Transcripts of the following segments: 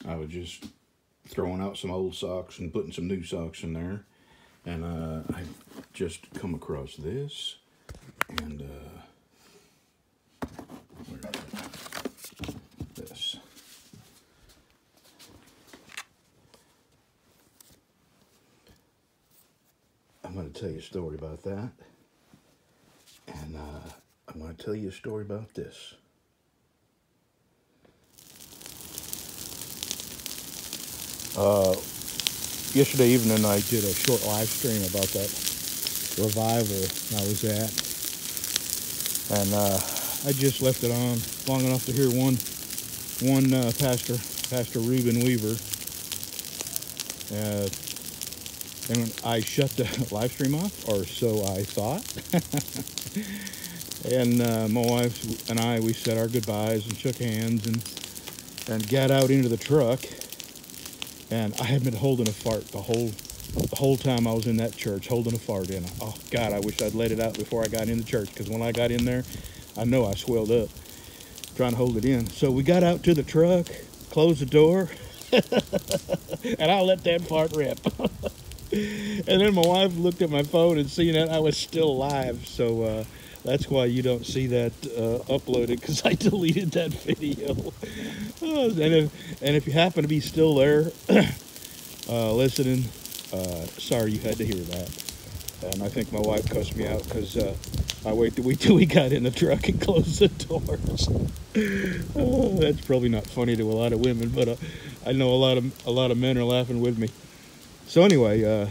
I was just throwing out some old socks and putting some new socks in there. And I just come across this. And where is it? This. I'm going to tell you a story about that. And I'm going to tell you a story about this. Yesterday evening I did a short live stream about that revival I was at. And I just left it on long enough to hear one Pastor Reuben Weaver. And I shut the live stream off, or so I thought. And my wife and I, we said our goodbyes and shook hands and got out into the truck. And I had been holding a fart the whole time I was in that church, holding a fart in. Oh God, I wish I'd let it out before I got in the church, because when I got in there, I know I swelled up trying to hold it in. So we got out to the truck, closed the door, and I let that fart rip. And then my wife looked at my phone and seen that I was still alive. So that's why you don't see that uploaded, because I deleted that video. And if you happen to be still there listening, sorry you had to hear that. And I think my wife cussed me out because I waited till we got in the truck and closed the doors. That's probably not funny to a lot of women, but I know a lot of men are laughing with me. So anyway,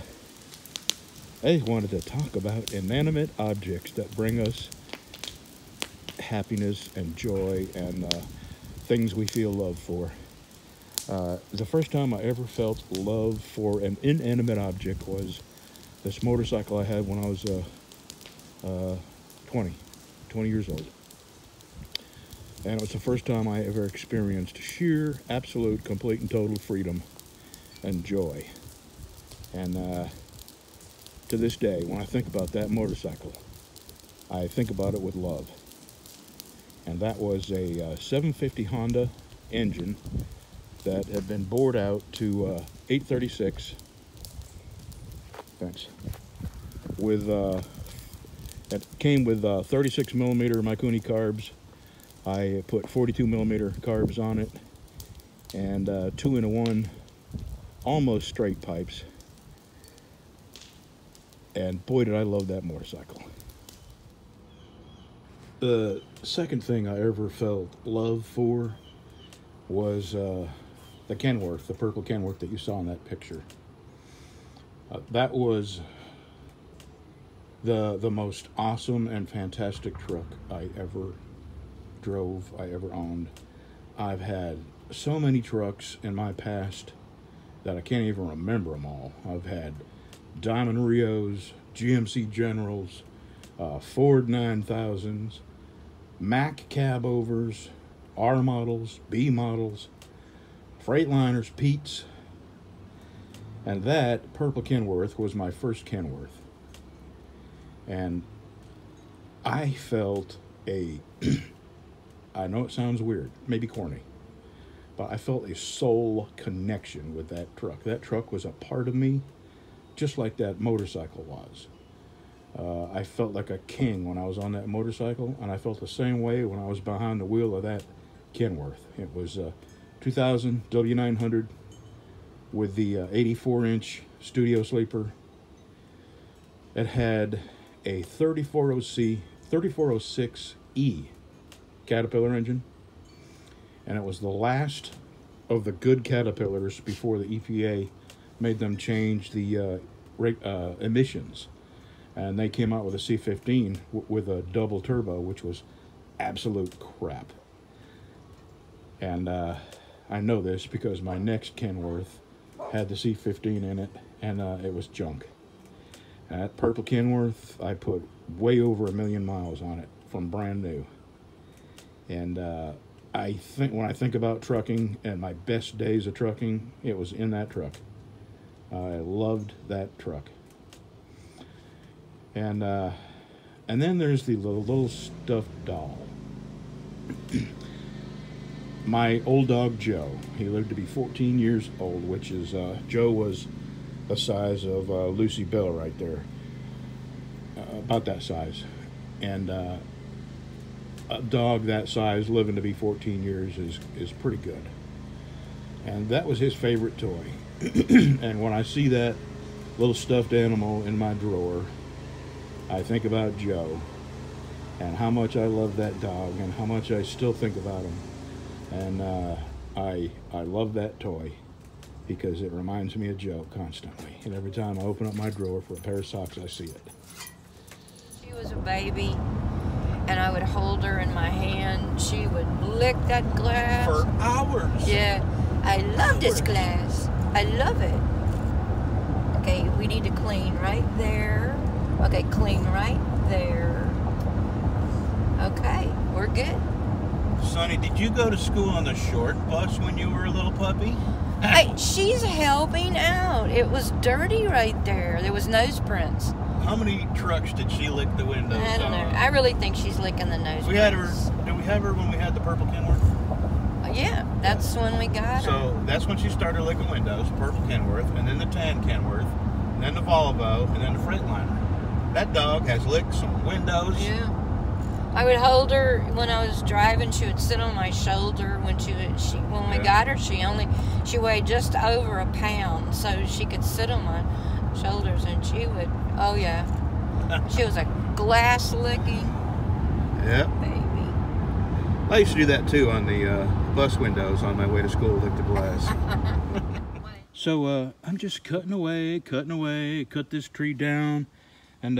I wanted to talk about inanimate objects that bring us happiness and joy and things we feel love for. The first time I ever felt love for an inanimate object was this motorcycle I had when I was 20 years old. And it was the first time I ever experienced sheer, absolute, complete, and total freedom and joy. And to this day, when I think about that motorcycle, I think about it with love. And that was a 750 Honda engine that had been bored out to 836. Thanks. With it came with 36 millimeter Mikuni carbs. I put 42 millimeter carbs on it, and 2-in-1 almost straight pipes. And boy, did I love that motorcycle. The second thing I ever felt love for was the Kenworth, the purple Kenworth that you saw in that picture. That was the most awesome and fantastic truck I ever drove, I ever owned. I've had so many trucks in my past that I can't even remember them all. I've had Diamond Rios, GMC Generals, Ford 9000s, Mack cabovers, R models, B models, Freightliners, Pete's, and that purple Kenworth was my first Kenworth. And I felt I know it sounds weird, maybe corny, but I felt a soul connection with that truck. That truck was a part of me, just like that motorcycle was. I felt like a king when I was on that motorcycle, and I felt the same way when I was behind the wheel of that Kenworth. It was 2000 W900 with the 84-inch studio sleeper. It had a 3406E Caterpillar engine, and it was the last of the good Caterpillars before the EPA made them change the emissions. And they came out with a C15 with a double turbo, which was absolute crap. And I know this because my next Kenworth had the C15 in it, and it was junk. And that purple Kenworth, I put way over 1 million miles on it from brand new. And I think when I think about trucking and my best days of trucking, it was in that truck. I loved that truck. And then there's the little stuffed doll. my old dog Joe. He lived to be 14 years old, which is Joe was the size of Lucy Bell right there, about that size, and a dog that size living to be 14 years is pretty good. And that was his favorite toy. And when I see that little stuffed animal in my drawer, I think about Joe and how much I love that dog and how much I still think about him. And I love that toy because it reminds me of Joe constantly. And every time I open up my drawer for a pair of socks, I see it. She was a baby, and I would hold her in my hand. She would lick that glass. For hours. Yeah. I love this glass. I love it. Okay, we need to clean right there. Okay, clean right there. Okay, we're good. Sonny, did you go to school on the short bus when you were a little puppy? Hey, she's helping out. It was dirty right there. There was nose prints. How many trucks did she lick the windows I don't know. I really think she's licking the nose We prints. had her. Did we have her when we had the purple Kenworth? Yeah, that's when we got her. So that's when she started licking windows, purple Kenworth, and then the tan Kenworth, and then the Volvo, and then the Freightliner. That dog has licked some windows. Yeah. I would hold her when I was driving. She would sit on my shoulder when when we got her. She weighed just over a pound, so she could sit on my shoulders, and she would. Oh yeah, she was a glass licking baby. I used to do that too on the bus windows on my way to school, lick the glass. So I'm just cutting away, cut this tree down, and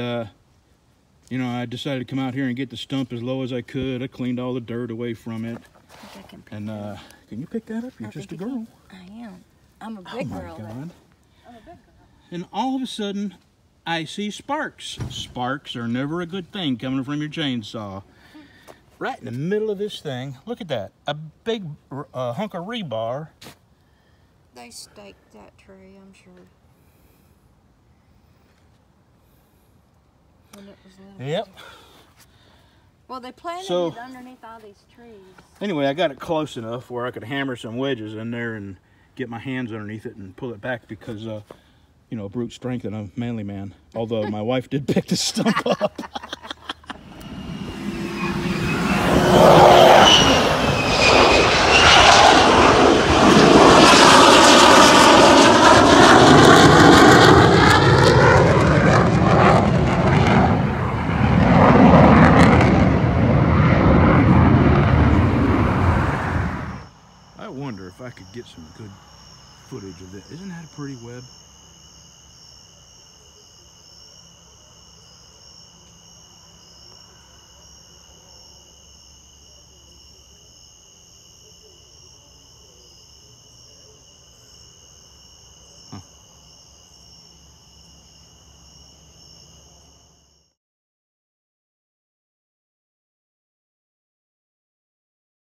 you know, I decided to come out here and get the stump as low as I could. I cleaned all the dirt away from it. I think I can pick and can you pick that up? You're just a girl. I am. I'm a big girl. Oh my God. I'm a big girl. And all of a sudden, I see sparks. Sparks are never a good thing coming from your chainsaw. Right in the middle of this thing, look at that. A big hunk of rebar. They staked that tree, I'm sure. When it was little. Yep. Well, they planted it underneath all these trees. Anyway, I got it close enough where I could hammer some wedges in there and get my hands underneath it and pull it back because, you know, brute strength and a manly man. Although my wife did pick the stump up. I wonder if I could get some good footage of this. Isn't that a pretty web?